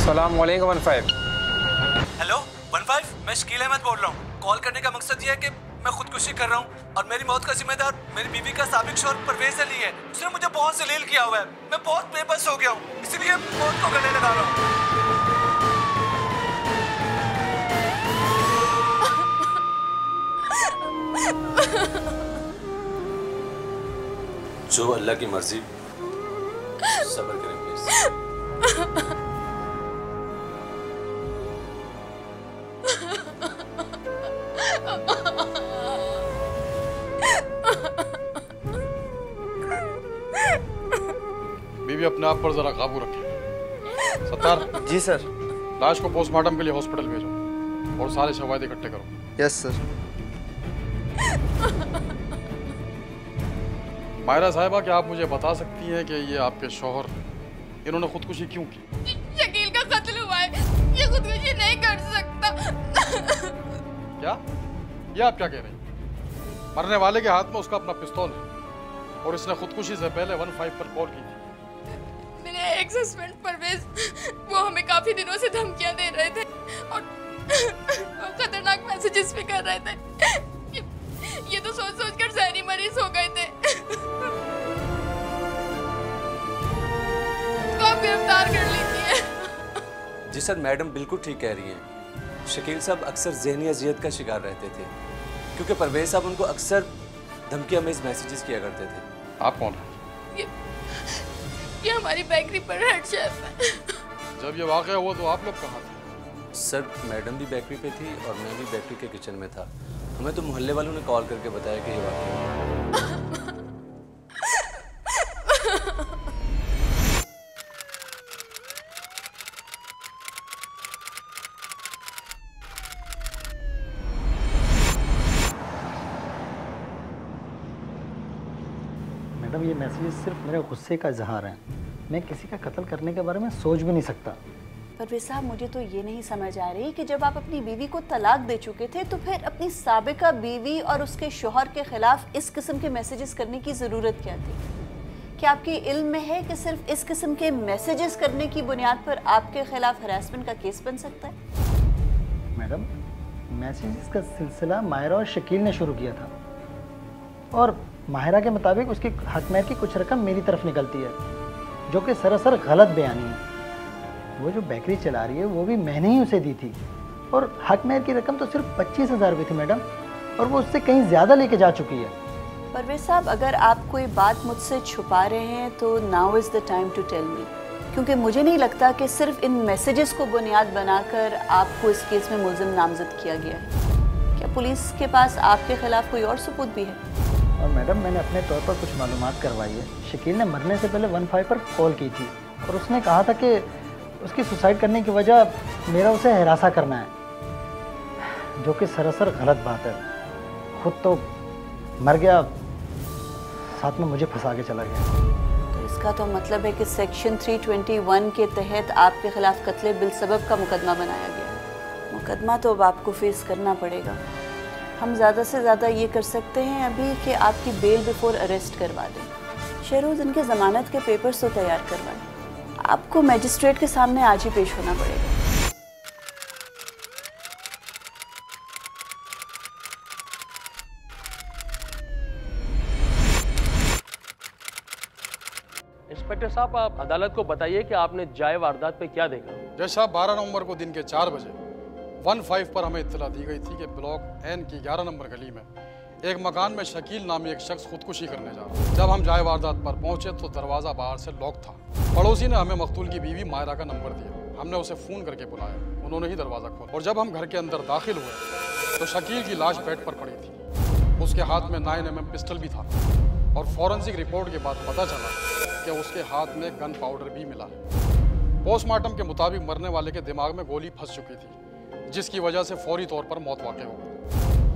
सलाम वालेकुम 15। हेलो 15, मैं शकील अहमद बोल रहा हूँ। कॉल करने का मकसद ये है कि मैं खुदकुशी कर रहा हूँ और मेरी मौत का जिम्मेदार मेरी बीवी का साबिक शौहर परवेज अली है। उसने मुझे बहुत जलील किया हुआ है। मैं बहुत बेबस हो गया हूँ, इसलिए मौत को गले लगा रहा हूँ। जो अल्लाह की मर्जी, सब्र करें प्लीज। बीवी अपने आप पर जरा काबू रखें। सत्तार जी सर। लाश को पोस्टमार्टम के लिए हॉस्पिटल भेजो और सारे शवाहिद इकट्ठे करो। Yes sir. मायरा साहिबा, क्या आप मुझे बता सकती हैं कि ये आपके शौहर इन्होंने खुदकुशी क्यों की? शकील का कत्ल हुआ है, ये खुदकुशी नहीं कर सकता। क्या? ये आप क्या कह रही हैं? मरने वाले के हाथ में उसका अपना पिस्तौल है और इसने खुदकुशी से पहले 15 पर कॉल की थी। मेरे एक्स हस्बैंड परवेज, वो हमें काफी दिनों से धमकियां दे रहे थे और खतरनाक मैसेजेस भी कर रहे थे। ये तो सोच सोच कर जहनी मरीज हो गए थे। तो आप गिरफ्तार कर लीजिए। जी सर, मैडम बिल्कुल ठीक कह रही हैं। शकील साहब अक्सर ज़हनी अजियत का शिकार रहते थे क्योंकि परवेज साहब उनको अक्सर धमकी अमेज मैसेजेस किया करते थे। आप कौन हैं? ये हमारी बेकरी पर हेड शेफ है। जब ये वाकया हुआ तो आप लोग कहाँ थे? सर, मैडम भी बेकरी पे थी और मैं भी बेकरी के किचन में था। हमें तो मोहल्ले वालों ने कॉल करके बताया कि ये वाकया। मैडम, ये मैसेज सिर्फ मेरे गुस्से का इजहार है। मैं किसी का कत्ल करने के बारे में सोच भी नहीं सकता। परवेज साहब, मुझे तो ये नहीं समझ आ रही कि जब आप अपनी बीवी को तलाक दे चुके थे तो फिर अपनी साबिका बीवी और उसके शौहर के खिलाफ इस किस्म के मैसेजेस करने की ज़रूरत क्या थी? क्या आपकी इल्म में है कि सिर्फ इस किस्म के मैसेजेस करने की बुनियाद पर आपके खिलाफ हरासमेंट का केस बन सकता है? मैडम, मैसेजेस का सिलसिला माहिरा और शकील ने शुरू किया था और माहिरा के मुताबिक उसकी हकमैर की कुछ रकम मेरी तरफ निकलती है, जो कि सरासर गलत बयानी है। वो जो बेकरी चला रही है वो भी मैंने ही उसे दी थी और हकमैर की रकम तो सिर्फ 25,000 रुपये थी मैडम, और वो उससे कहीं ज़्यादा लेके जा चुकी है। परवेज साहब, अगर आप कोई बात मुझसे छुपा रहे हैं तो now is the time to tell me, क्योंकि मुझे नहीं लगता कि सिर्फ इन मैसेजेस को बुनियाद बनाकर आपको इस केस में मुलजिम नामजद किया गया है। क्या पुलिस के पास आपके खिलाफ कोई और सबूत भी है? और मैडम, मैंने अपने तौर पर कुछ मालूमात करवाई है। शकील ने मरने से पहले 15 पर कॉल की थी और उसने कहा था कि उसकी सुसाइड करने की वजह मेरा उसे हिरासा करना है, जो कि सरासर गलत बात है। खुद तो मर गया, साथ में मुझे फंसा के चला गया। तो इसका तो मतलब है कि सेक्शन 321 के तहत आपके खिलाफ कत्ले बिलसबब का मुकदमा बनाया गया है। मुकदमा तो अब आपको फेस करना पड़ेगा। हम ज़्यादा से ज़्यादा ये कर सकते हैं अभी कि आपकी बेल बिफोर अरेस्ट करवा दें। शहरोज़, इनके ज़मानत के पेपर्स तो तैयार करवाएं। आपको मजिस्ट्रेट के सामने आज ही पेश होना पड़ेगा। इंस्पेक्टर साहब, आप अदालत को बताइए कि आपने जाए वारदात पे क्या देखा? जज साहब, 12 नवंबर को दिन के 4 बजे 15 पर हमें इत्तला दी गई थी कि ब्लॉक एन की 11 नंबर गली में एक मकान में शकील नामी एक शख्स खुदकुशी करने जा रहा था। जब हम जाए वारदात पर पहुंचे तो दरवाज़ा बाहर से लॉक था। पड़ोसी ने हमें मकतूल की बीवी मायरा का नंबर दिया। हमने उसे फ़ोन करके बुलाया, उन्होंने ही दरवाज़ा खोला और जब हम घर के अंदर दाखिल हुए तो शकील की लाश बेड पर पड़ी थी। उसके हाथ में 9mm पिस्टल भी था और फॉरेंसिक रिपोर्ट के बाद पता चला कि उसके हाथ में गन पाउडर भी मिला है। पोस्टमार्टम के मुताबिक मरने वाले के दिमाग में गोली फंस चुकी थी, जिसकी वजह से फौरी तौर पर मौत वाक़ हो गई।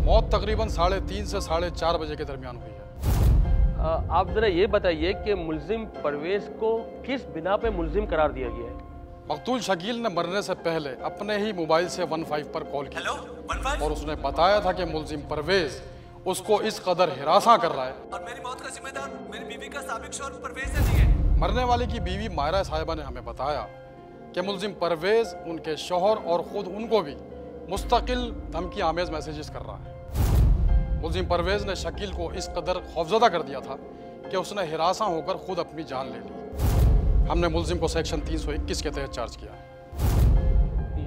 मौत तकरीबन 3:30 से 4:30 बजे के दरमियान हुई है। आप ज़रा ये बताइए कि मुलजिम परवेज को किस बिना पे मुलजिम करार दिया गया है? मकतूल शकील ने मरने से पहले अपने ही मोबाइल से 15 पर कॉल की। हेलो 15? और उसने बताया था कि मुलजिम परवेज उसको इस कदर हिरासा कर रहा है और मेरी मौत का जिम्मेदार मेरी बीवी का साबिक शौहर परवेज अली है। मरने वाले की बीवी मायरा साहिबा ने हमें बताया कि मुलजिम परवेज़ उनके शौहर और ख़ुद उनको भी मुस्तकिल धमकी आमेज़ मैसेजेस कर रहा है। मुलजिम परवेज़ ने शकील को इस कदर खौफजदा कर दिया था कि उसने हिरासा होकर खुद अपनी जान ले ली। हमने मुलजिम को सेक्शन 321 के तहत चार्ज किया।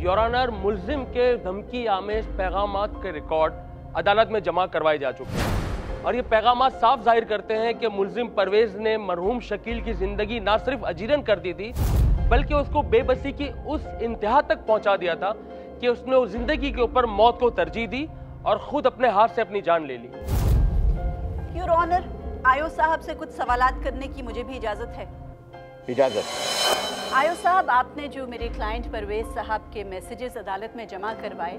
योर ऑनर, मुलजिम के धमकी आमेज पैगामात के रिकॉर्ड अदालत में जमा करवाए जा चुके हैं और ये पैगामात साफ जाहिर करते हैं कि मुलजिम परवेज़ ने मरहूम शकील की ज़िंदगी ना सिर्फ अजीरन कर दी थी बल्कि उसको बेबसी की उस इंतहा तक पहुंचा दिया था कि उसने उस जिंदगी के ऊपर मौत को तरजीह दी और खुद अपने हाथ से अपनी जान ले ली। योर ऑनर, आयो साहब से कुछ सवालात करने की मुझे भी इजाज़त है। इजाज़त। आयो साहब, आपने जो मेरे क्लाइंट परवेज़ साहब के मैसेजेस अदालत में जमा करवाए,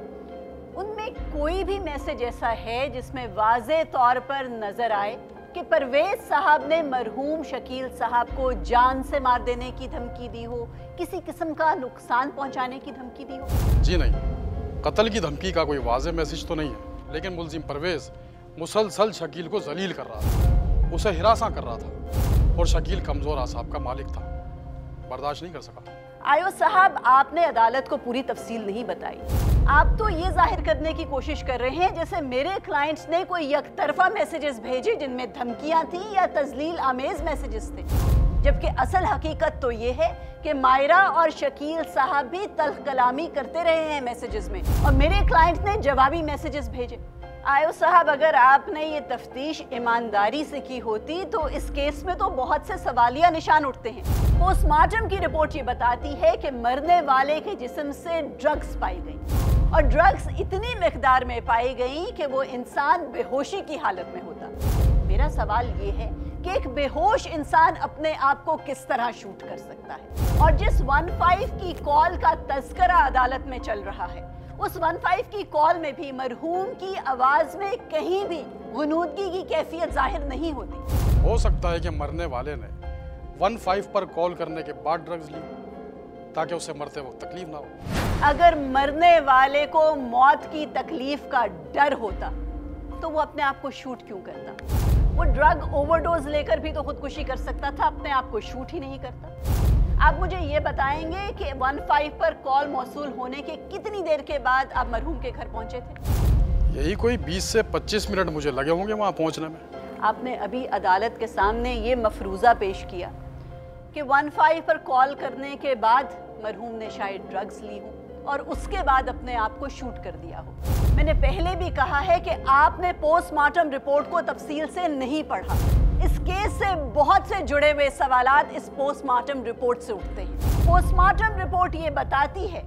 उनमें कोई भी मैसेज ऐसा है जिसमें वाज़े तौर पर नज़र आए कि परवेज़ साहब ने मरहूम शकील साहब को जान से मार देने की धमकी दी हो, किसी किस्म का नुकसान पहुंचाने की धमकी दी हो? जी नहीं, कत्ल की धमकी का कोई वाज़े मैसेज तो नहीं है, लेकिन मुलजिम परवेज़ मुसलसल शकील को जलील कर रहा था, उसे हिरासा कर रहा था और शकील कमज़ोर आसाब का मालिक था, बर्दाश्त नहीं कर सका। आयो साहब, आपने अदालत को पूरी तफसील नहीं बताई। आप तो ये जाहिर करने की कोशिश कर रहे हैं जैसे मेरे क्लाइंट्स ने कोई यकतरफा मैसेजेस भेजे जिनमें धमकियां थी या तजलील आमेज मैसेजेस थे, जबकि असल हकीकत तो ये है कि मायरा और शकील साहब भी तल्ख कलामी करते रहे हैं मैसेजेस में और मेरे क्लाइंट ने जवाबी मैसेजेस भेजे। आयो साहब, अगर आपने ये तफ्तीश ईमानदारी से की होती तो इस केस में तो बहुत से सवालिया निशान उठते हैं। पोस्टमार्टम की रिपोर्ट ये बताती है कि मरने वाले के जिस्म से ड्रग्स पाई गई और ड्रग्स इतनी मिकदार में पाई गई कि वो इंसान बेहोशी की हालत में होता। मेरा सवाल ये है कि एक बेहोश इंसान अपने आप को किस तरह शूट कर सकता है? और जिस 15 की कॉल का तज़किरा अदालत में चल रहा है, उस 15 की कॉल में भी मरहूम की आवाज में कहीं भी गुनूदगी की कैफियत जाहिर नहीं होती। हो सकता है कि मरने वाले ने 15 पर कॉल करने के बाद ड्रग्स ली ताकि उसे मरते वक्त तकलीफ ना हो। अगर मरने वाले को मौत की तकलीफ का डर होता तो वो अपने आप को शूट क्यों करता? वो ड्रग ओवरडोज लेकर भी तो खुदकुशी कर सकता था, अपने आप को शूट ही नहीं करता। आप मुझे ये बताएंगे कि 15 पर कॉल मौसूल होने के कितनी देर के बाद आप मरहूम के घर पहुंचे थे? यही कोई 20 से 25 मिनट मुझे लगे होंगे वहाँ पहुँचने में। आपने अभी अदालत के सामने ये मफरूज़ा पेश किया कि 15 पर कॉल करने के बाद मरहूम ने शायद ड्रग्स ली हो और उसके बाद अपने आप को शूट कर दिया हो। मैंने पहले भी कहा है कि आपने पोस्टमार्टम रिपोर्ट को तफसील से नहीं पढ़ा। इस केस से बहुत से जुड़े हुए सवालात इस पोस्टमार्टम रिपोर्ट से उठते हैं। पोस्टमार्टम रिपोर्ट ये बताती है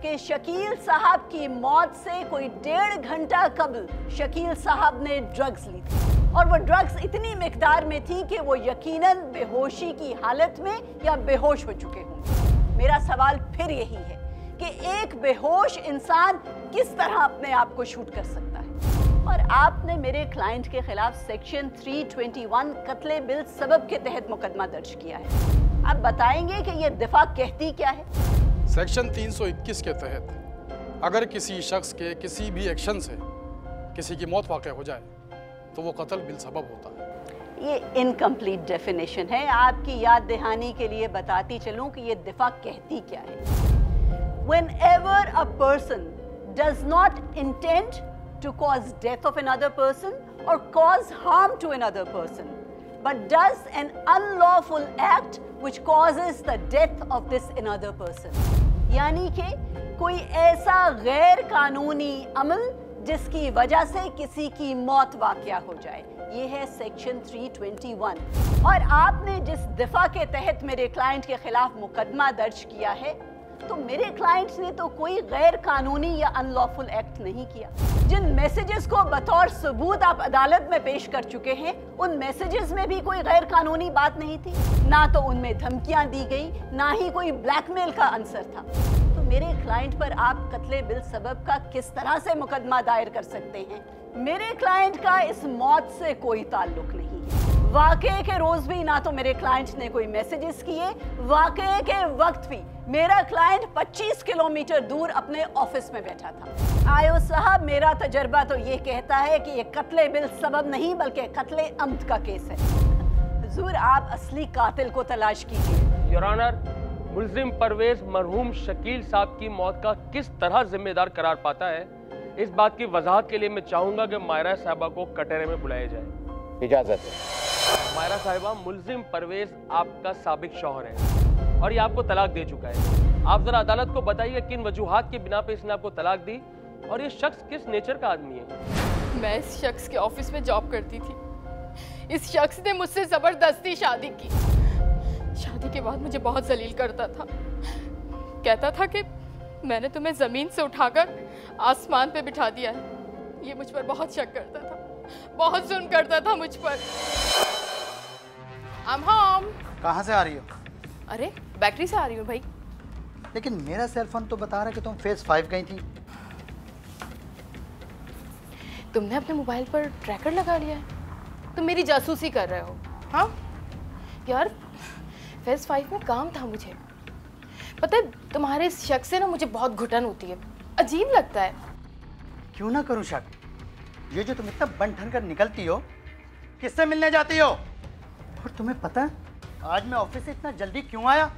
कि शकील साहब की मौत से कोई 1.5 घंटा कबल शकील साहब ने ड्रग्स ली थी और वो ड्रग्स इतनी मिकदार में थी कि वो यकीनन बेहोशी की हालत में या बेहोश हो चुके होंगे। मेरा सवाल फिर यही है कि एक बेहोश इंसान किस तरह अपने आप को शूट कर सकता है? और आपने मेरे क्लाइंट के खिलाफ सेक्शन 321 कत्ले बिल सबब के तहत मुकदमा दर्ज किया है। आप बताएंगे कि ये दिफा कहती क्या है? सेक्शन 321 के तहत अगर किसी शख्स के किसी भी एक्शन से किसी की मौत वाक़ हो जाए तो वो कत्ल बिल सबब होता है। ये इनकम्प्लीट डेफिनेशन है। आपकी याद दहानी के लिए बताती चलूं कि ये दिफा कहती क्या है। Whenever a person does not intend to cause death of another person or cause harm to another person, but does an unlawful act which causes the death of this another person, यानी कि कोई ऐसा गैर कानूनी अमल जिसकी वजह से किसी की मौत वाक़या हो जाए, ये है सेक्शन 321। और आपने जिस दिफा के तहत मेरे क्लाइंट के खिलाफ मुकदमा दर्ज किया है तो मेरे क्लाइंट्स ने तो कोई गैर कानूनी या अनलॉफुल एक्ट नहीं किया। जिन मैसेजेस को बतौर सबूत आप अदालत में पेश कर चुके हैं, उन मैसेजेस में भी कोई गैर कानूनी बात नहीं थी, ना तो उनमें धमकियां दी गई, ना ही कोई ब्लैकमेल का आंसर था। तो मेरे क्लाइंट पर आप कत्ले बिल सबब का किस तरह से मुकदमा दायर कर सकते हैं? मेरे क्लाइंट का इस मौत से कोई ताल्लुक नहीं है। वाक़े के रोज भी ना तो मेरे क्लाइंट ने कोई मैसेजेस किए, वाक़े के वक्त भी मेरा क्लाइंट 25 किलोमीटर दूर अपने ऑफिस में बैठा था। आयो साहब, मेरा तजर्बा तो ये कहता है कि ये कत्ले बिल सबब नहीं बल्कि कत्ले अम्द का केस है। हुजूर, आप असली कातिल को तलाश कीजिए। योर ऑनर, मुल्जिम परवेज मरहूम शकील साहब की मौत का किस तरह जिम्मेदार करार पाता है, इस बात की वजाहत के लिए मैं चाहूंगा कि मायरा साहिबा को कटहरे में बुलाया जाए। इजाजत है। मायरा साहिबा, मुल्जिम परवेज आपका साबिक शौहर है और ये आपको तलाक दे चुका है। आप जरा अदालत को बताइए किन वजूहात की बिना पे इसने आपको तलाक दी और ये शख्स किस नेचर का आदमी है। मैं इस शख्स के ऑफिस में जॉब करती थी। इस शख्स ने मुझसे जबरदस्ती शादी की। शादी के बाद मुझे बहुत जलील करता था। कहता था कि मैंने तुम्हें जमीन से उठाकर आसमान पे बिठा दिया है। ये मुझ पर बहुत शक करता था, बहुत जुल्म करता था मुझ पर। I'm home। कहाँ से आ रही हो? अरे बैटरी से आ रही हूँ भाई। लेकिन मेरा सेल फोन तो बता रहा है कि तुम फेज 5 गई थी। तुमने अपने मोबाइल पर ट्रैकर लगा लिया है? तुम मेरी जासूसी कर रहे हो? हाँ यार, फेज 5 में काम था मुझे। पता है तुम्हारे इस शक से ना मुझे बहुत घुटन होती है, अजीब लगता है। क्यों ना करूं शक? ये जो तुम इतना बन ठन कर निकलती हो, किससे मिलने जाती हो? और तुम्हें पता है आज मैं ऑफिस से इतना जल्दी क्यों आया?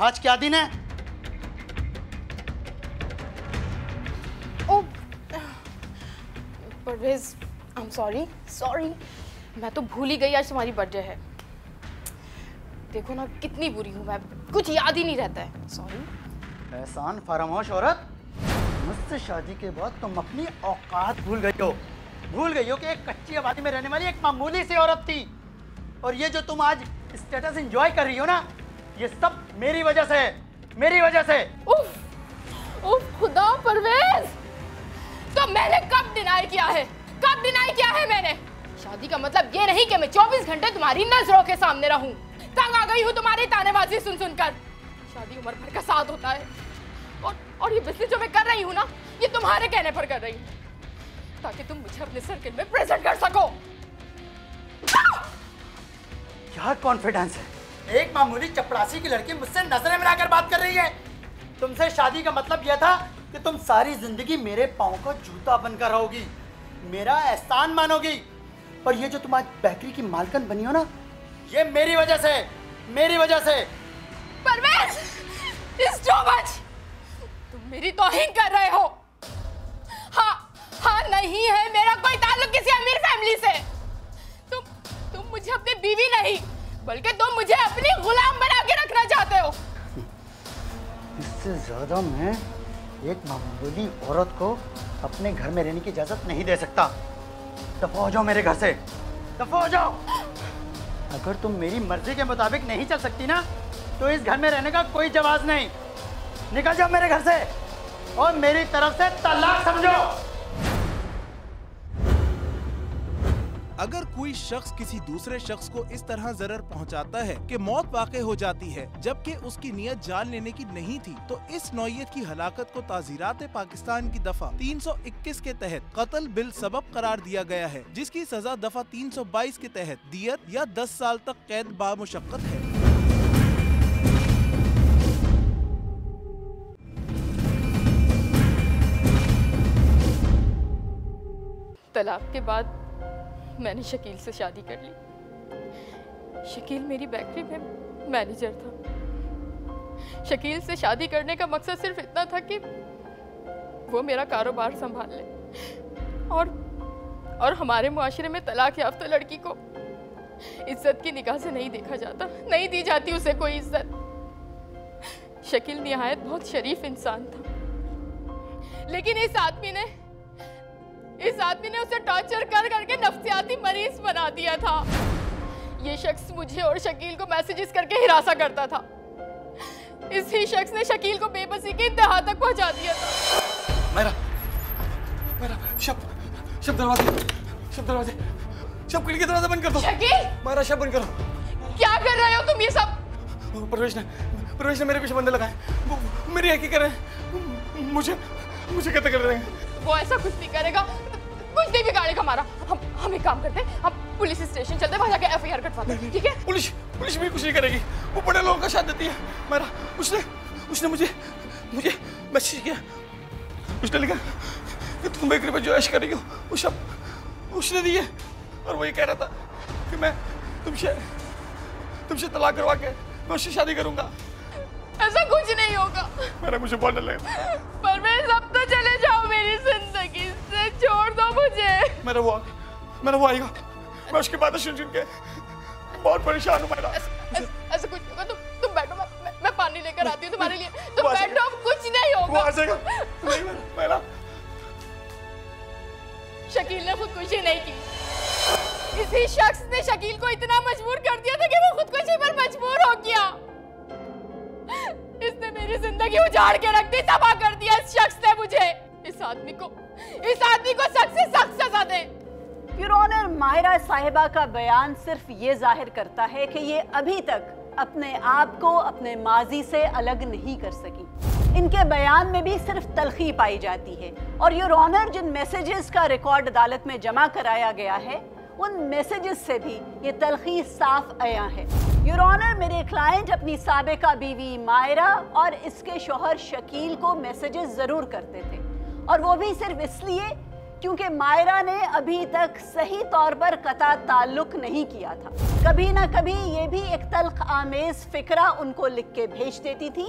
आज क्या दिन है? ओ परवेज, आई एम सॉरी, मैं तो भूल ही गई आज तुम्हारी बर्थडे है। देखो ना कितनी बुरी हूँ मैं, कुछ याद ही नहीं रहता है। सॉरी। एहसान फरामोश औरत, मुझसे शादी के बाद तुम अपनी औकात भूल गई हो कि एक कच्ची आबादी में रहने वाली एक मामूली सी औरत थी। और ये जो तुम आज स्टेटस एंजॉय कर रही हो ना, ये सब मेरी वजह से। उफ खुदा परवेज, तो मैंने कब डिनाई किया है मैंने? शादी का मतलब ये नहीं कि मैं 24 घंटे तुम्हारी नजरों के सामने रहूं। तंग आ गई हूँ तुम्हारी तानेबाजी सुनकर। शादी उम्र भर का साथ होता है और ये बिजनेस जो मैं कर रही हूँ ना, ये तुम्हारे कहने पर कर रही हूँ ताकि तुम मुझे अपने सर्किल में प्रेजेंट कर सको। क्या कॉन्फिडेंस है? एक मामूली चपरासी की लड़की मुझसे नजरें मिलाकर बात कर रही है। तुमसे शादी का मतलब यह था कि तुम सारी जिंदगी मेरे पाँव को जूता बनकर रहोगी, मेरा एहसान मानोगी। और ये जो तुम आज बेकरी की मालकन बनी हो ना, ये मेरी वजह से। Pervez, it's too much. तुम मेरी तौहीन कर रहे हो। हाँ नहीं है मेरा कोई ताल्लुक किसी अमीर फैमिली से। तुम मुझे अपनी बीवी नहीं, बल्कि तुम मुझे अपनी गुलाम बना के रखना चाहते हो। इससे ज्यादा मैं एक मामूली औरत को अपने घर में रहने की इजाजत नहीं दे सकता। दफा हो जाओ मेरे घर से, दफा हो जाओ। अगर तुम मेरी मर्जी के मुताबिक नहीं चल सकती ना, तो इस घर में रहने का कोई जवाब नहीं। निकल जाओ मेरे घर से और मेरी तरफ से तलाक समझो। अगर कोई शख्स किसी दूसरे शख्स को इस तरह जरर पहुंचाता है कि मौत वाक़ई हो जाती है जबकि उसकी नीयत जान लेने की नहीं थी, तो इस नौयत की हलाकत को ताज़ीरात पाकिस्तान की दफा 321 के तहत कत्ल बिल सबब करार दिया गया है, जिसकी सजा दफा 322 के तहत दियत या 10 साल तक कैद बामुशक्कत है। तलाक के बाद मैंने शकील से शादी कर ली। शकील मेरी बेकरी में मैनेजर था। शकील से शादी करने का मकसद सिर्फ इतना था कि वो मेरा कारोबार संभाल ले और हमारे मुआशरे में तलाक याफ्ता लड़की को इज्जत की निगाह से नहीं देखा जाता, नहीं दी जाती उसे कोई इज्जत। शकील निहायत बहुत शरीफ इंसान था, लेकिन इस आदमी ने उसे टॉर्चर करके नफ्सियाती मरीज बना दिया था। ये शख्स मुझे और शकील को मैसेजेस करके हिरासा करता था। इसी शख्स ने शकील को बेबसी के इंतहा तक पहुंचा दिया था। मेरा शब दरवाजे खिड़की दरवाजा बंद कर दो। शकील, मेरा शब बंद करो। क्या कर रहे हो तुम ये सब? परवेश ने मेरे पीछे बंदे लगाए, वो मेरी हकी कर रहे हैं, मुझे कहते कर रहे हैं। वो ऐसा कुछ नहीं करेगा, कुछ नहीं बिगाड़ेगा हमारा। हम एक काम करते हैं, हम पुलिस स्टेशन चलते हैं, वहां जाके एफआईआर कटवाते हैं, ठीक है? पुलिस भी कुछ नहीं करेगी, वो बड़े लोगों का साथ देती है। मेरा उसने मुझे मैसेज किया, उसने लिखा कि तुम बेकरी पे जो ऐश कर रही हो वो सब उसने दी है, और वो ये कह रहा था कि मैं तुमसे तलाक करवा के मैं उससे शादी करूंगा। ऐसा कुछ नहीं होगा। मेरा मुझे बहुत डर लगा। परवेज अब तो चले जाओ मेरी जिंदगी से, छोड़ दो मुझे। मेरा वो आएगा। मैं उसकी बातें सुन के बहुत परेशान हूँ। ऐसा कुछ होगा, तुम बैठो, मैं पानी लेकर आती हूँ तुम्हारे लिए। तुम बैठो, कुछ नहीं होगा। शकील ने खुदकुशी नहीं की। किसी शख्स ने शकील को इतना मजबूर कर दिया था कि वो खुदकुशी पर मजबूर हो गया। इसने मेरी जिंदगी उजाड़ के रख दी, तबाह कर दिया इस शख्स ने मुझे। इस आदमी को सख्त से सख्त सजा दे। योर ऑनर, माहिरा साहिबा का बयान सिर्फ ये जाहिर करता है कि ये अभी तक अपने आप को अपने माजी से अलग नहीं कर सकी। इनके बयान में भी सिर्फ तलखी पाई जाती है। और योर ऑनर, जिन मैसेजेस का रिकॉर्ड अदालत में जमा कराया गया है, उन मैसेजेस से भी ये तलखी साफ आया है। योर ऑनर, मेरे क्लाइंट अपनी साबिका बीवी मायरा और इसके शौहर शकील को मैसेजेस जरूर करते थे, और वो भी सिर्फ इसलिए क्योंकि मायरा ने अभी तक सही तौर पर कता ताल्लुक नहीं किया था। कभी ना कभी ये भी एक तल्ख आमेज फिक्रा उनको लिख के भेज देती थी।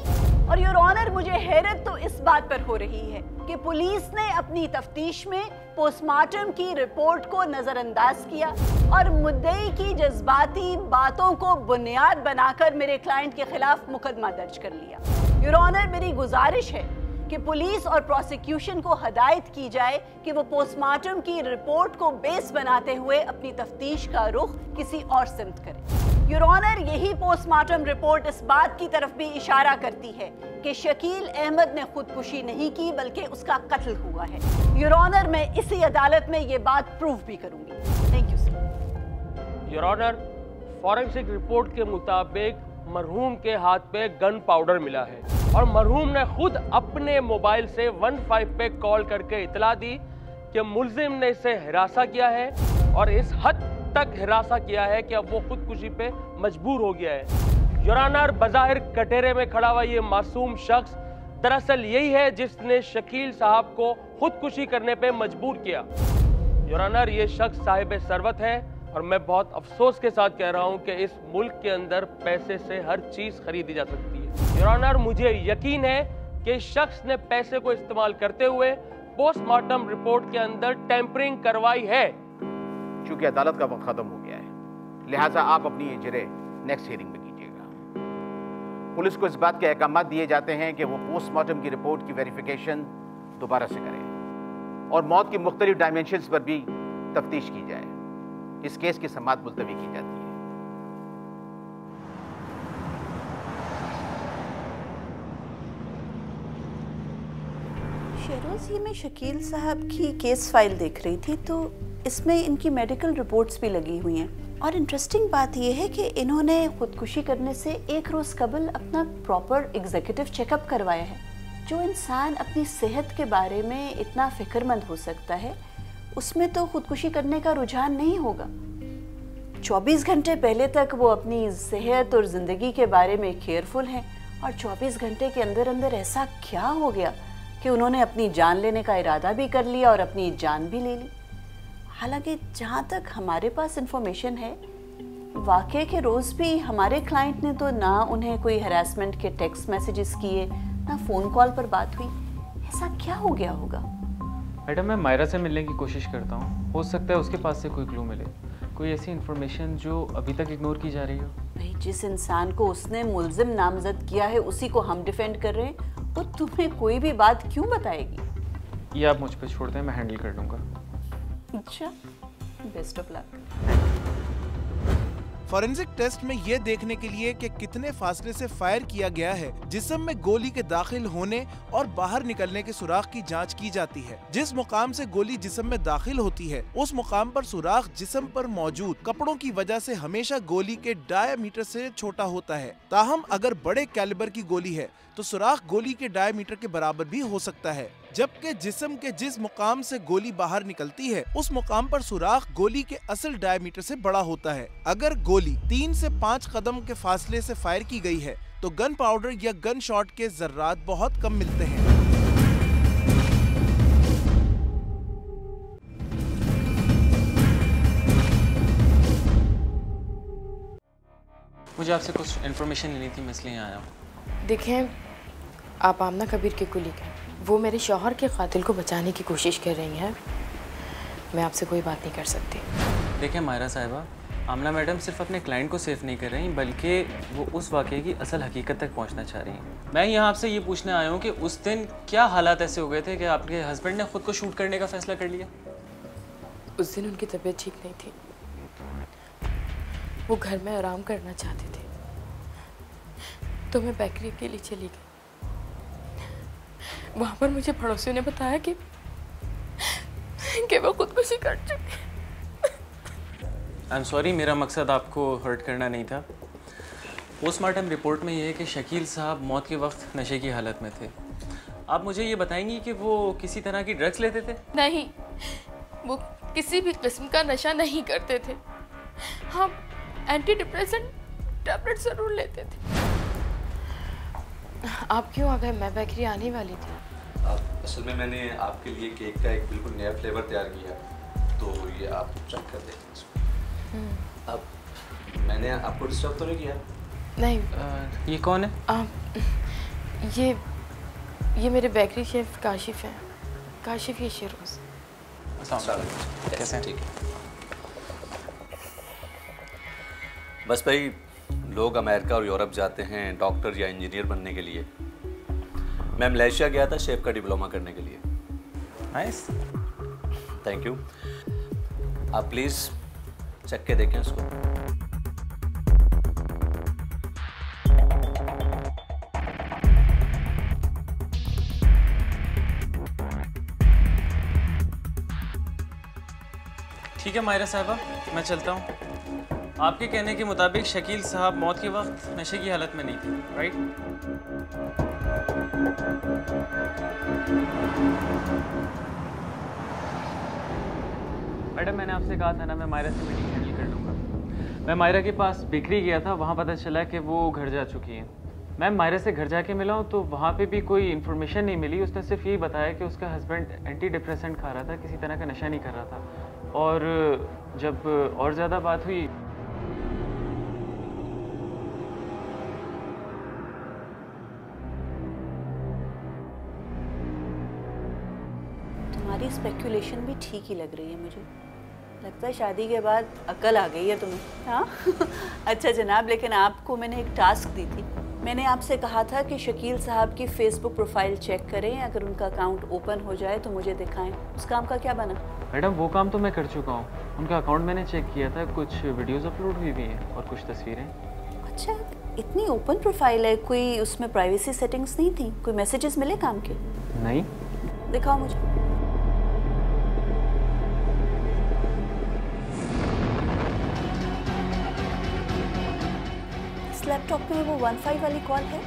और योर ऑनर, मुझे हैरत तो इस बात पर हो रही है कि पुलिस ने अपनी तफ्तीश में पोस्टमार्टम की रिपोर्ट को नजरअंदाज किया और मुद्दई की जज्बाती बातों को बुनियाद बनाकर मेरे क्लाइंट के खिलाफ मुकदमा दर्ज कर लिया। योर ऑनर, मेरी गुजारिश है कि पुलिस और प्रोसिक्यूशन को हदायत की जाए कि वो पोस्टमार्टम की रिपोर्ट को बेस बनाते हुए अपनी तफ्तीश का रुख किसी और सिमत करे। योर ऑनर, यही पोस्टमार्टम रिपोर्ट इस बात की तरफ भी इशारा करती है कि शकील अहमद ने खुदकुशी नहीं की बल्कि उसका कत्ल हुआ है। योर ऑनर, मैं इसी अदालत में ये बात प्रूव भी करूंगी। Thank you sir. Your honour, forensic report के मुताबिक मरहूम के हाथ पे गन पाउडर मिला है और मरहूम ने खुद अपने मोबाइल से 15 पे कॉल करके इतला दी कि मुल्जिम ने इसे हिरासा किया है और इस हद तक हिरासा किया है कि अब वो खुदकुशी पे मजबूर हो गया है। योर ऑनर, बज़ाहिर कटहरे में खड़ा हुआ ये मासूम शख्स दरअसल यही है जिसने शकील साहब को खुदकुशी करने पे मजबूर किया। योर ऑनर, ये शख्स साहिब सरवत है और मैं बहुत अफसोस के साथ कह रहा हूं कि इस मुल्क के अंदर पैसे से हर चीज खरीदी जा सकती है। योर ऑनर, मुझे यकीन है कि इस शख्स ने पैसे को इस्तेमाल करते हुए पोस्टमार्टम रिपोर्ट के अंदर टेम्परिंग करवाई है। चूंकि अदालत का वक्त खत्म हो गया है, लिहाजा आप अपनी इजरे नेक्स्ट हियरिंग में कीजिएगा। पुलिस को इस बात के अहकाम दिए जाते हैं कि वो पोस्टमार्टम की रिपोर्ट की वेरिफिकेशन दोबारा से करें और मौत की मुख्तलिफ डायमेंशंस पर भी तफ्तीश की जाए। इस केस की समाअत मुलतवी की जाती है। शेरोज़, ये मैं शकील साहब की केस फाइल देख रही थी तो इसमें इनकी मेडिकल रिपोर्ट्स भी लगी हुई हैं और इंटरेस्टिंग बात यह है कि इन्होंने खुदकुशी करने से एक रोज़ कबल अपना प्रॉपर एग्जीक्यूटिव चेकअप करवाया है। जो इंसान अपनी सेहत के बारे में इतना फिक्रमंद हो सकता है उसमें तो खुदकुशी करने का रुझान नहीं होगा। 24 घंटे पहले तक वो अपनी सेहत और ज़िंदगी के बारे में केयरफुल हैं और 24 घंटे के अंदर अंदर ऐसा क्या हो गया कि उन्होंने अपनी जान लेने का इरादा भी कर लिया और अपनी जान भी ले ली। हालांकि जहाँ तक हमारे पास इंफॉर्मेशन है, वाक़े के रोज़ भी हमारे क्लाइंट ने तो ना उन्हें कोई हरासमेंट के टेक्स्ट मैसेजेस किए ना फ़ोन कॉल पर बात हुई। ऐसा क्या हो गया होगा? मैडम, मैं मायरा से मिलने की कोशिश करता हूँ, हो सकता है उसके पास से कोई क्लू मिले, कोई ऐसी इन्फॉर्मेशन जो अभी तक इग्नोर की जा रही हो। भाई, जिस इंसान को उसने मुल्जिम नामजद किया है उसी को हम डिफेंड कर रहे हैं, वो तुम्हें कोई भी बात क्यों बताएगी? ये आप मुझ पर छोड़ दें, मैं हैंडल कर लूँगा। अच्छा, best of luck. Forensic test में यह देखने के लिए कि कितने फासले से फायर किया गया है, जिस्म में गोली के दाखिल होने और बाहर निकलने के सुराख की जांच की जाती है। जिस मुकाम से गोली जिस्म में दाखिल होती है उस मुकाम पर सुराख जिस्म पर मौजूद कपड़ों की वजह से हमेशा गोली के डायमीटर से छोटा होता है। ताहम अगर बड़े कैलिबर की गोली है तो सुराख गोली के डायमीटर के बराबर भी हो सकता है, जबकि जिस्म के जिस मुकाम से गोली बाहर निकलती है उस मुकाम पर सुराख गोली के असल डायमीटर से बड़ा होता है। अगर गोली 3 से 5 कदम के फासले से फायर की गई है तो गन पाउडर या गन शॉट के जर्रात बहुत कम मिलते हैं। मुझे आपसे कुछ इन्फॉर्मेशन लेनी थी, मैं इसलिए आया हूँ। देखें, आप आमना कबीर के कुलीग हैं। वो मेरे शौहर के कातिल को बचाने की कोशिश कर रही हैं। मैं आपसे कोई बात नहीं कर सकती। देखिए मायरा साहिबा, आमना मैडम सिर्फ अपने क्लाइंट को सेफ नहीं कर रही, बल्कि वो उस वाक़े की असल हकीकत तक पहुंचना चाह रही हैं। मैं यहाँ आपसे ये पूछने आया हूँ कि उस दिन क्या हालात ऐसे हो गए थे कि आपके हस्बैंड ने खुद को शूट करने का फैसला कर लिया? उस दिन उनकी तबीयत ठीक नहीं थी, वो घर में आराम करना चाहते थे, तो मैं बेकरी के लिए चली गई। वहाँ पर मुझे पड़ोसियों ने बताया कि वो खुदकुशी कर चुके। आई एम सॉरी, मेरा मकसद आपको हर्ट करना नहीं था। पोस्टमार्टम रिपोर्ट में यह है कि शकील साहब मौत के वक्त नशे की हालत में थे। आप मुझे ये बताएंगी कि वो किसी तरह की ड्रग्स लेते थे? नहीं, वो किसी भी किस्म का नशा नहीं करते थे। हाँ, एंटी डिप्रेसेंट टैबलेट जरूर लेते थे। आप क्यों आ गए? मैं बेकरी आने वाली थी। असल में मैंने आपके लिए केक का एक बिल्कुल नया फ्लेवर तैयार किया, तो ये आप चेक कर दें। अब मैंने आपको डिस्टर्ब तो नहीं किया? नहीं। ये कौन है? ये मेरे बेकरी शेफ काशिफ हैं। काशिफ ये शेरोज। कैसे हैं? ठीक है। बस भाई, लोग अमेरिका और यूरोप जाते हैं डॉक्टर या इंजीनियर बनने के लिए। मैं मलेशिया गया था शेफ का डिप्लोमा करने के लिए। Nice, thank you. आप प्लीज़ चेक के देखें उसको। ठीक है मायरा साहिबा, मैं चलता हूँ। आपके कहने के मुताबिक शकील साहब मौत के वक्त नशे की हालत में नहीं थे, राइट? मैडम, मैंने आपसे कहा था ना, मैं मायरा से मीटिंग हैंडल कर लूँगा। मैं मायरा के पास बेकरी गया था, वहाँ पता चला कि वो घर जा चुकी हैं। मैम, मायरा से घर जाके मिला हूँ तो वहाँ पे भी कोई इन्फॉर्मेशन नहीं मिली। उसने सिर्फ यही बताया कि उसका हस्बैंड एंटी डिप्रेसेंट खा रहा था, किसी तरह का नशा नहीं कर रहा था। और जब और ज़्यादा बात हुई, तुम्हारी स्पेकुलेशन भी ठीक ही लग रही है मुझे। लगता है शादी के बाद अकल आ गई है तुम्हें। हाँ अच्छा जनाब, लेकिन आपको मैंने एक टास्क दी थी। मैंने आपसे कहा था कि शकील साहब की फेसबुक प्रोफाइल चेक करें, अगर उनका अकाउंट ओपन हो जाए तो मुझे दिखाएं। उस काम का क्या बना? मैडम, वो काम तो मैं कर चुका हूँ। उनका अकाउंट मैंने चेक किया था, कुछ वीडियोस अपलोड हुई भी हैं और कुछ तस्वीरें। अच्छा, इतनी ओपन प्रोफाइल है, कोई उसमें प्राइवेसी सेटिंग्स नहीं थी? कोई मैसेजेस मिले काम के? नहीं। दिखाओ मुझे। लैपटॉप में वो 15 वाली कॉल है?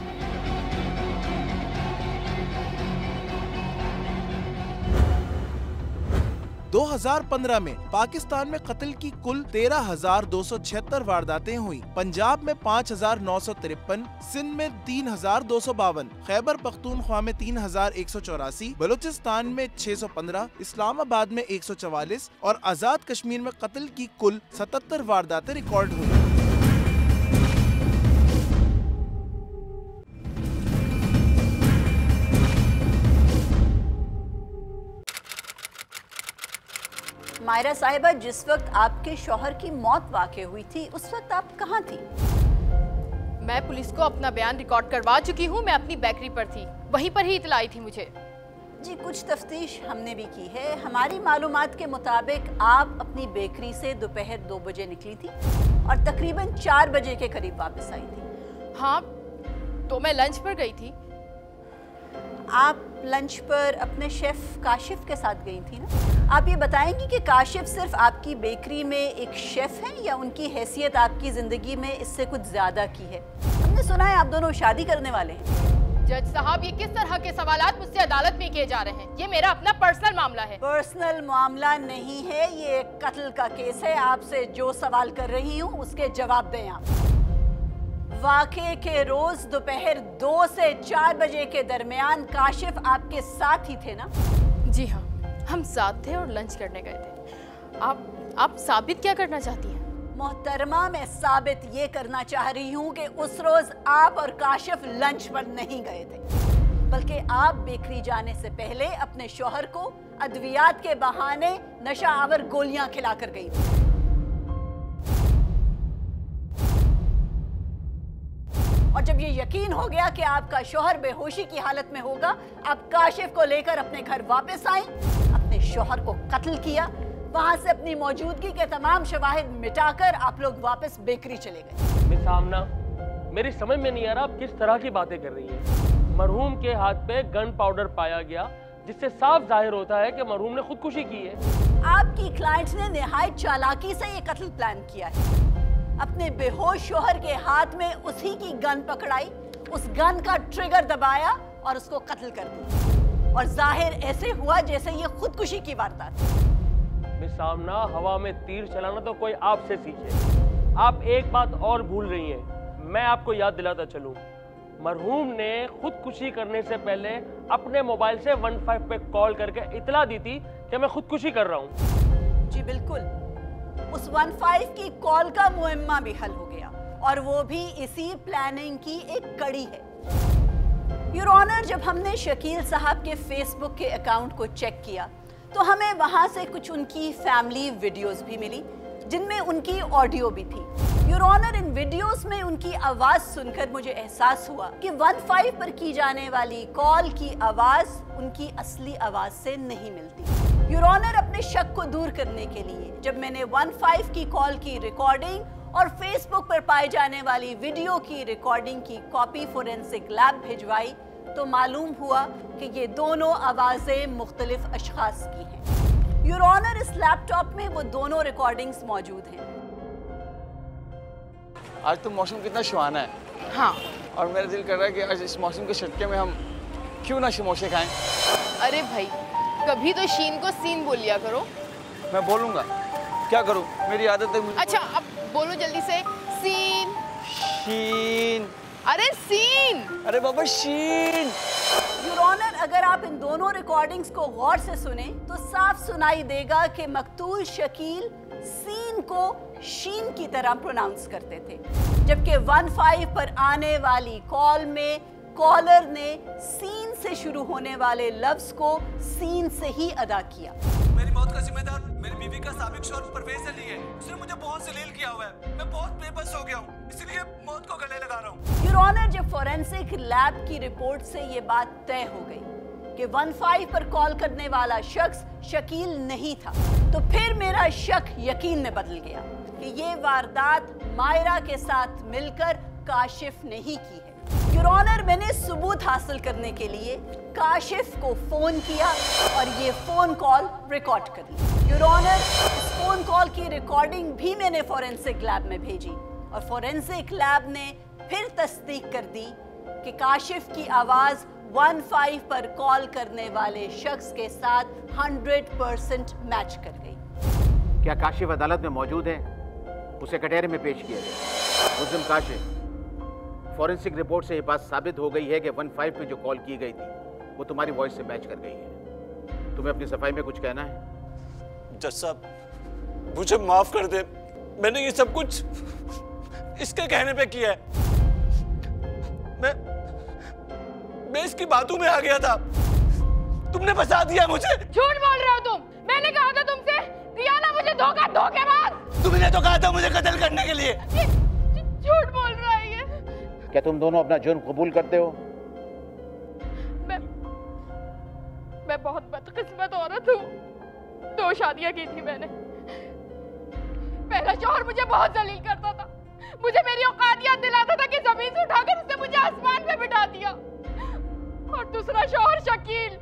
– 2015 में पाकिस्तान में कत्ल की कुल 13,276 वारदातें हुई। पंजाब में 5,953, सिंध में 3,252, खैबर पख्तूनख्वा में 3,184, बलूचिस्तान में 615, इस्लामाबाद में 144 और आज़ाद कश्मीर में कत्ल की कुल 77 वारदातें रिकॉर्ड हुई। मायरा साहिबा, जिस वक्त आपके शौहर की मौत वाक़ई हुई थी उस वक्त आप कहाँ थी? मैं पुलिस को अपना बयान रिकॉर्ड करवा चुकी हूँ। मैं अपनी बेकरी पर थी, वहीं पर ही इत्तला आई थी मुझे। जी, कुछ तफ्तीश हमने भी की है। हमारी मालूमात के मुताबिक आप अपनी बेकरी से दोपहर 2 बजे निकली थी और तकरीबन 4 बजे के करीब वापस आई थी। हाँ, तो मैं लंच पर गई थी। आप लंच पर अपने शेफ काशिफ के साथ गई थी ना? आप ये बताएंगी कि काशिफ सिर्फ आपकी बेकरी में एक शेफ है या उनकी हैसियत आपकी जिंदगी में इससे कुछ ज्यादा की है? हमने सुना है आप दोनों शादी करने वाले हैं। जज साहब, ये किस तरह के सवालात मुझसे अदालत में किए जा रहे हैं? ये मेरा अपना पर्सनल मामला है। पर्सनल मामला नहीं है, ये कत्ल का केस है। आपसे जो सवाल कर रही हूँ उसके जवाब दें आप। वाक़े के रोज दोपहर 2 से 4 बजे के दरमियान काशिफ आपके साथ ही थे ना? जी हाँ, हम साथ थे और लंच करने गए थे। आप साबित क्या करना चाहती हैं? मोहतरमा, मैं साबित ये करना चाह रही हूँ कि उस रोज आप और काशिफ लंच पर नहीं गए थे, बल्कि आप बेकरी जाने से पहले अपने शौहर को अद्वियात के बहाने नशा आवर गोलियां खिलाकर गई थी। और जब ये यकीन हो गया कि आपका शौहर बेहोशी की हालत में होगा, आप काशिफ को लेकर अपने घर वापस आए, अपने शौहर को कत्ल किया, वहां से अपनी मौजूदगी के तमाम शवाहिद मिटाकर आप लोग वापस बेकरी चले गए। मिस आमना, मेरी समझ में नहीं आ रहा आप किस तरह की बातें कर रही हैं। मरहूम के हाथ पे गन पाउडर पाया गया, जिससे साफ जाहिर होता है कि मरहूम ने खुदकुशी की है। आपकी क्लाइंट्स ने निहायत चालाकी से ये कत्ल प्लान किया है। अपने बेहोश शौहर के हाथ में उसी की गन पकड़ाई, उस गन का ट्रिगर दबाया और उसको कत्ल कर दिया। और जाहिर ऐसे हुआ जैसे ये खुदकुशी की वारदात है। सामना, हवा में तीर चलाना तो कोई आपसे सीखे। आप एक बात और भूल रही हैं, मैं आपको याद दिलाता चलूं, मरहूम ने खुदकुशी करने से पहले अपने मोबाइल से 15 पे कॉल करके इतला दी थी कि मैं खुदकुशी कर रहा हूं। जी बिल्कुल, उस 15 की कॉल का मुअम्मा भी हल हो गया, और वो भी इसी प्लानिंग की एक कड़ी है। योर ऑनर, जब हमने शकील साहब के फेसबुक के अकाउंट को चेक किया तो हमें वहां से कुछ उनकी फैमिली वीडियोस भी मिली, जिनमें उनकी ऑडियो भी थी। योर ऑनर, इन वीडियोस में उनकी आवाज सुनकर मुझे एहसास हुआ कि 15 पर की जाने वाली कॉल की आवाज उनकी असली आवाज से नहीं मिलती। योर ऑनर, अपने शक को दूर करने के लिए जब मैंने 15 की कॉल की रिकॉर्डिंग और फेसबुक पर पाए जाने वाली वीडियो की रिकॉर्डिंग की कॉपी फोरेंसिक लैब भिजवाई, तो मालूम हुआ कि ये दोनों आवाजें मुख्तलिफ अशखास की हैं। योर ऑनर, इस लैपटॉप में वो दोनों रिकॉर्डिंग्स मौजूद हैं। आज तो मौसम कितना सुहाना है। हाँ। और मेरा दिल कर रहा है कि आज इस मौसम के झटके में हम क्यों ना समोसे खाएं। अरे भाई, कभी तो शीन को सीन बोल लिया करो। मैं बोलूंगा, क्या करूं, मेरी आदत है मुझे। अच्छा, अब बोलो जल्दी से, सीन। शीन। अरे सीन। अरे बाबा शीन। योर ऑनर, अगर आप इन दोनों रिकॉर्डिंग्स को गौर से सुने तो साफ सुनाई देगा कि मकतूल शकील सीन को शीन की तरह प्रोनाउंस करते थे, जबकि 15 पर आने वाली कॉल में कॉलर ने सीन से शुरू होने वाले लफ्ज को सीन से ही अदा किया। मेरी मौत का जिम्मेदार मेरी बीवी का साबिक शौहर परवेज अली है। उसने मुझे बहुत जलील किया हुआ है। मैं बहुत बेबस हो गया हूँ, इसलिए मौत को गले लगा रहा हूँ। योर ऑनर, जब फोरेंसिक लैब की रिपोर्ट से ये बात तय हो गई कि 15 पर कॉल करने वाला शख्स शकील नहीं था, तो फिर मेरा शक यकीन में बदल गया कि ये वारदात मायरा के साथ मिलकर काशिफ ने ही की है। योर ऑनर, मैंने सबूत हासिल करने के लिए काशिफ को फोन किया और ये फोन कॉल रिकॉर्ड कर ली। योर ऑनर, इस फोन कॉल की रिकॉर्डिंग भी मैंने फोरेंसिक लैब में भेजी और फोरेंसिक लैब ने फिर तस्दीक कर दी कि काशिफ की आवाज 15 पर कॉल करने वाले शख्स के साथ 100% मैच कर गई। क्या काशिफ अदालत में मौजूद है? उसे कटहरे में पेश किया गया। मुस्लिम काशिफ, फॉरेंसिक रिपोर्ट से ये बात साबित हो गई है कि 15 पे जो कॉल की गई थी वो तुम्हारी वॉइस से मैच कर गई है। तुम्हें अपनी सफाई में कुछ कहना है? जज साहब, मुझे माफ कर दे, मैंने ये सब कुछ इसके कहने पे किया है। मैं इसकी बातों में आ गया था, तुमने फंसा दिया मुझे। झूठ बोल रहे हो तुम। मैंने कहा था तुमसे, दिया ना मुझे धोखा, धोखेबाज। तुमने तो कहा था मुझे कत्ल करने के लिए। झूठ बोल रहा है ये। क्या तुम दोनों अपना जुर्म कबूल करते हो? मैं बहुत बदकिस्मत औरत हूँ। 2 शादियां की थी मैंने। पहला शौहर मुझे बहुत जलील करता था, मुझे मेरी औकात याद दिलाता था कि जमीन से उठाकर उसने मुझे आसमान पे बिठा दिया। और दूसरा शौहर शकील,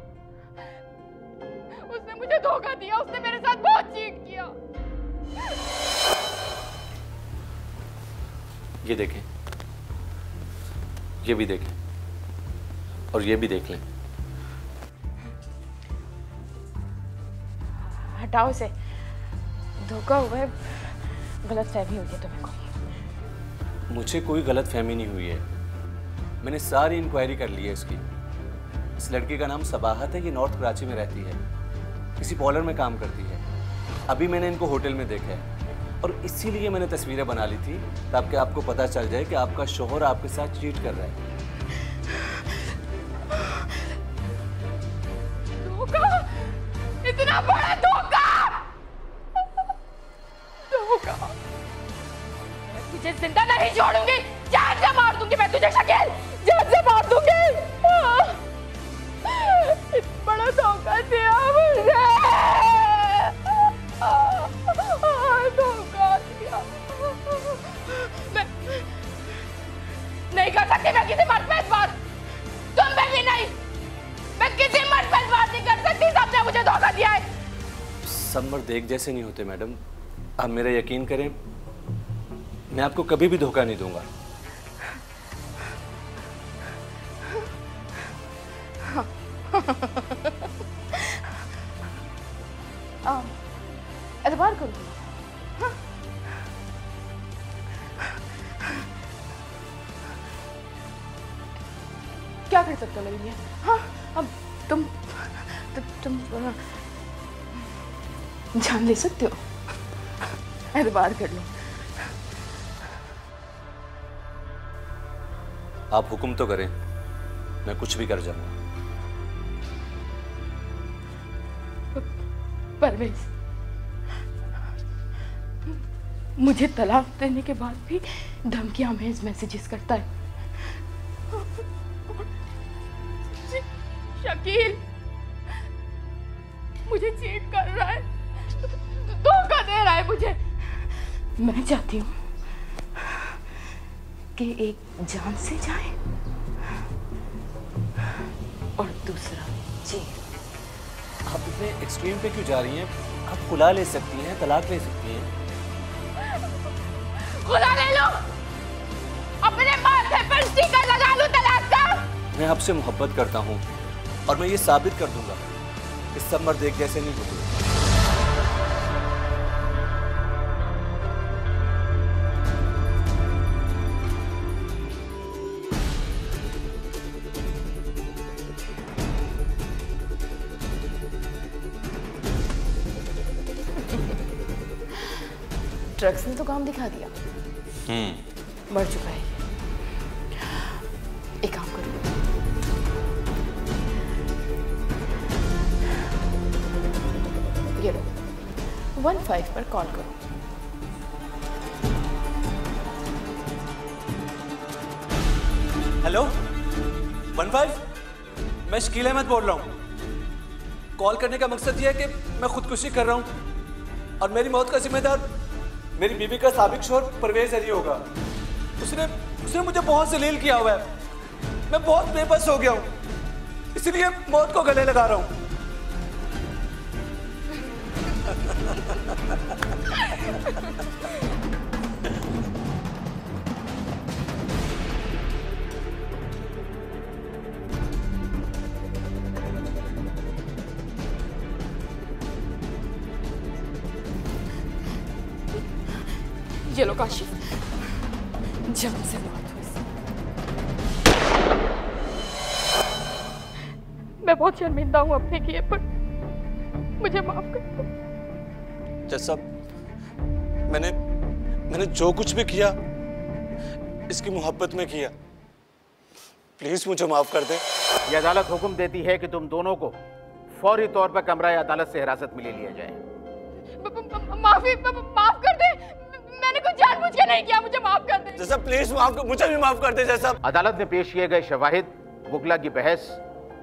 उसने मुझे धोखा दिया, उसने मेरे साथ बहुत चीट किया। ये देखें, ये भी देखें और ये भी देख लें। हटाओ इसे, धोखा हुआ है, गलतफहमी हुई है तुम्हें कोई। मुझे कोई गलतफहमी नहीं हुई है, मैंने सारी इंक्वायरी कर ली है इसकी। इस लड़की का नाम सबाहत है, ये नॉर्थ कराची में रहती है, किसी पॉलर में काम करती है। अभी मैंने इनको होटल में देखा है। और इसीलिए मैंने तस्वीरें बना ली थी ताकि आपको पता चल जाए कि आपका शोहर आपके साथ चीट कर रहा है। धोखा, इतना बड़ा धोखा, धोखा। मैं तुझे जिंदा नहीं छोड़ूंगी, जान से मार दूंगी मैं तुझे शकील, जान से मार दूंगी। इतना बड़ा धोखा दिया मुझे, धोखा दिया। मैं नहीं कर सकती मैं किसी मर्द पे इस बात, तुम पे भी नहीं, मैं किसी मर्द पे इस बात नहीं कर सकती, सबने मुझे धोखा दिया है। सब मर्द एक जैसे नहीं होते मैडम, आप मेरा यकीन करें, मैं आपको कभी भी धोखा नहीं दूंगा। एतबार करो। हाँ? क्या कर सकते हो मेरे लिए? हाँ, अब तुम जान ले सकते हो, एतबार कर लो। आप हुक्म तो करें, मैं कुछ भी कर जाऊंगा। परवेज मुझे तलाक देने के बाद भी धमकियां अमेज मैसेजेस करता है। शकील मुझे चीट कर रहा है, धोखा दे रहा है मुझे। मैं चाहती हूँ कि एक जान से जाए और दूसरा जेल। आप इतने एक्सट्रीम पे क्यों जा रही हैं? आप खुला ले सकती हैं, तलाक ले सकती हैं। खुला ले लो, अपने माथे पर स्टिकर लगा लूं तलाक का। मैं आपसे मोहब्बत करता हूँ और मैं ये साबित कर दूंगा कि सब मर्द एक जैसे नहीं होते। ड्रग्स ने तो काम दिखा दिया, बढ़ चुका है ये। एक काम करो, ये लो 15 पर कॉल करो। हेलो 15, मैं शकील अहमद बोल रहा हूँ। कॉल करने का मकसद ये है कि मैं खुदकुशी कर रहा हूँ और मेरी मौत का जिम्मेदार मेरी बीवी का साबिक शौहर परवेज अली होगा। उसने मुझे बहुत जलील किया हुआ है, मैं बहुत बेबस हो गया हूँ, इसलिए मौत को गले लगा रहा हूँ। ये लो काशिफ, जान से मौत हुई। मैं बहुत शर्मिंदा हूँ अपने किए पर, मुझे माफ कर दो। जैसा मैंने जो कुछ भी किया इसकी मोहब्बत में किया, प्लीज मुझे माफ कर दे। ये अदालत हुक्म देती है कि तुम दोनों को फौरी तौर पर कमरा अदालत से हिरासत में ले लिया जाए। माफ कर दे, मैंने कुछ जानबूझ के नहीं किया, मुझे माफ कर दे। जैसा प्लीज मुझे भी माफ कर दे। जैसा अदालत ने पेश किए गए शवाहिद, वकला की बहस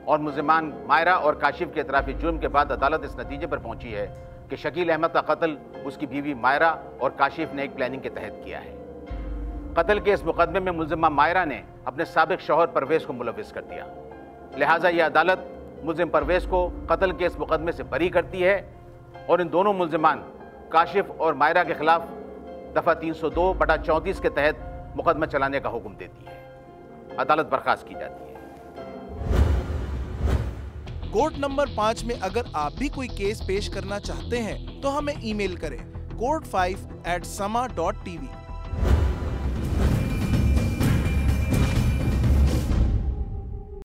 और मुल्जिमान मायरा और काशिफ के इतराफी जुर्म के बाद अदालत इस नतीजे पर पहुंची है कि शकील अहमद का कत्ल उसकी बीवी मायरा और काशिफ ने एक प्लानिंग के तहत किया है। कत्ल के इस मुकदमे में मुल्जिमा मायरा ने अपने साबिक शौहर परवेज को मुलविस कर दिया, लिहाजा यह अदालत मुल्जिम परवेज को कत्ल के इस मुकदमे से बरी करती है और इन दोनों मुल्जिमान काशिफ और मायरा के खिलाफ दफा 302/34 के तहत मुकदमा चलाने का हुक्म देती है। अदालत बर्खास्त की जाती है। कोर्ट नंबर 5 में अगर आप भी कोई केस पेश करना चाहते हैं तो हमें ईमेल करें court5@sama.tv।